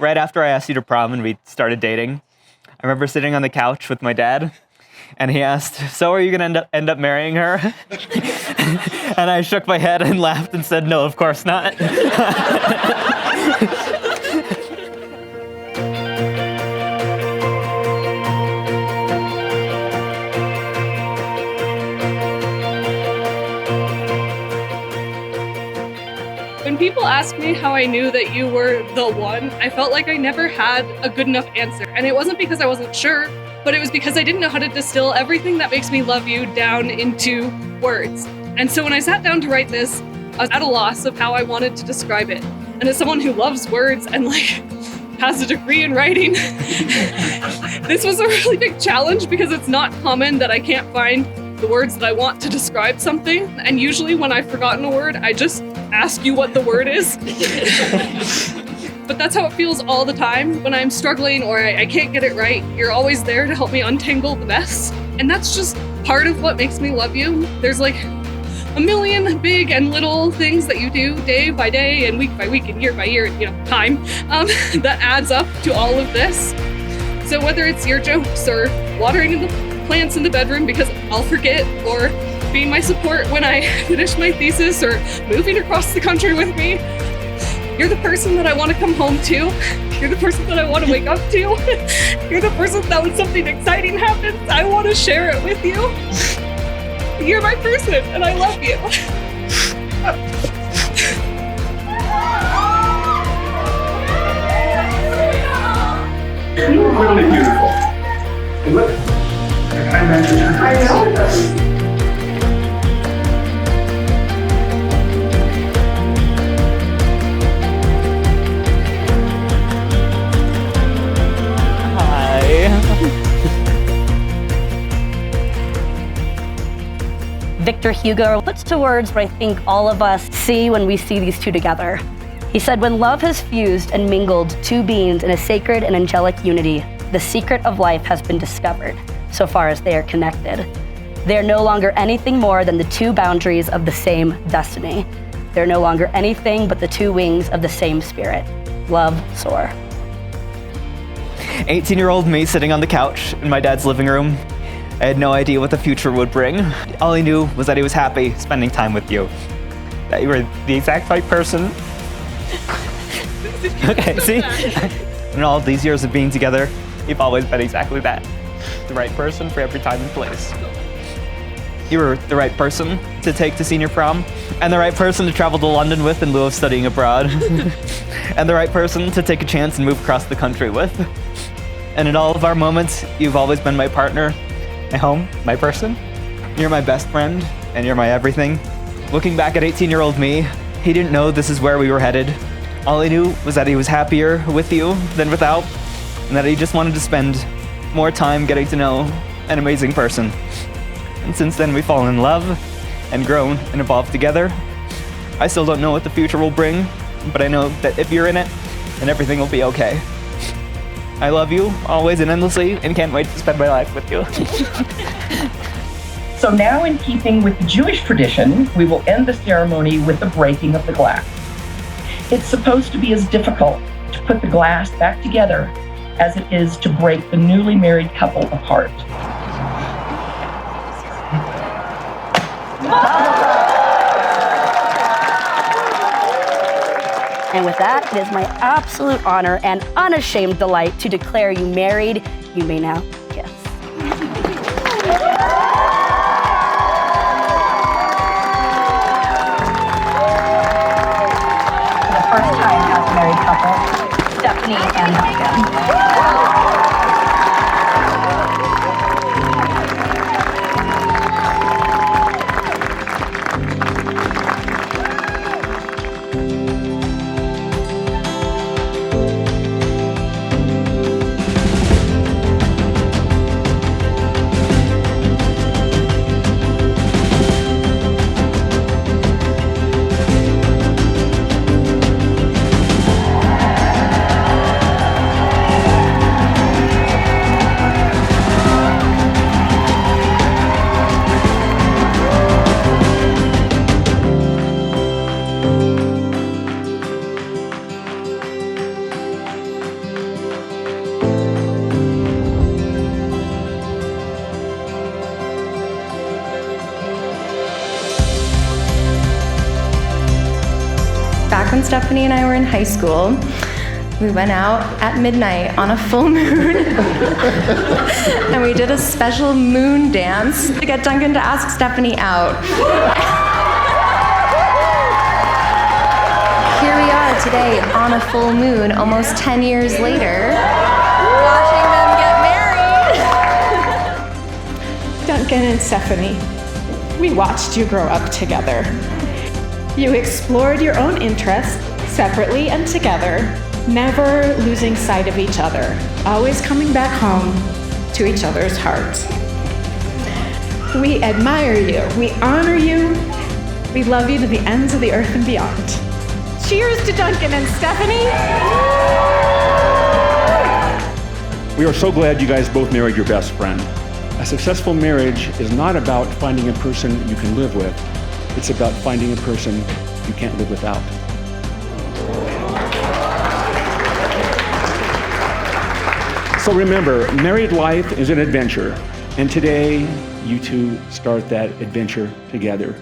right after I asked you to prom and we started dating, I remember sitting on the couch with my dad, and he asked, "So are you going to end up marrying her?" And I shook my head and laughed and said, "No, of course not." When people ask me how I knew that you were the one, I felt like I never had a good enough answer. And it wasn't because I wasn't sure, but it was because I didn't know how to distill everything that makes me love you down into words. And so when I sat down to write this, I was at a loss of how I wanted to describe it. And as someone who loves words and has a degree in writing, this was a really big challenge because it's not common that I can't find the words that I want to describe something. And usually when I've forgotten a word, I just ask you what the word is. But that's how it feels all the time when I'm struggling or I can't get it right. You're always there to help me untangle the mess. And that's just part of what makes me love you. There's a million big and little things that you do day by day and week by week and year by year, time, that adds up to all of this. So whether it's your jokes or watering the plants in the bedroom because I'll forget, or being my support when I finish my thesis, or moving across the country with me, you're the person that I want to come home to. You're the person that I want to wake up to. You're the person that when something exciting happens, I want to share it with you. You're my person, and I love you. You're really beautiful. And look, I mentioned her. I know it does. Victor Hugo puts to words what I think all of us see when we see these two together. He said, "When love has fused and mingled two beings in a sacred and angelic unity, the secret of life has been discovered, so far as they are connected. They are no longer anything more than the two boundaries of the same destiny. They're no longer anything but the two wings of the same spirit. Love, soar." 18-year-old me sitting on the couch in my dad's living room. I had no idea what the future would bring. All I knew was that he was happy spending time with you. That you were the exact right person. Okay, see? In all these years of being together, you've always been exactly that. The right person for every time and place. You were the right person to take to senior prom, and the right person to travel to London with in lieu of studying abroad. And the right person to take a chance and move across the country with. And in all of our moments, you've always been my partner, my home, my person. You're my best friend, and you're my everything. Looking back at 18-year-old me, he didn't know this is where we were headed. All he knew was that he was happier with you than without, and that he just wanted to spend more time getting to know an amazing person. And since then, we've fallen in love and grown and evolved together. I still don't know what the future will bring, but I know that if you're in it, then everything will be okay. I love you always and endlessly, and can't wait to spend my life with you. So now, in keeping with the Jewish tradition, we will end the ceremony with the breaking of the glass. It's supposed to be as difficult to put the glass back together as it is to break the newly married couple apart. And with that, it is my absolute honor and unashamed delight to declare you married. You may now kiss. For the first time as a married couple, Stephanie and Duncan. Stephanie and I were in high school, we went out at midnight on a full moon and we did a special moon dance to get Duncan to ask Stephanie out. Here we are today on a full moon, almost 10 years later, watching them get married. Duncan and Stephanie, we watched you grow up together. You explored your own interests separately and together, never losing sight of each other, always coming back home to each other's hearts. We admire you, we honor you, we love you to the ends of the earth and beyond. Cheers to Duncan and Stephanie. We are so glad you guys both married your best friend. A successful marriage is not about finding a person you can live with. It's about finding a person you can't live without. So remember, married life is an adventure, and today you two start that adventure together.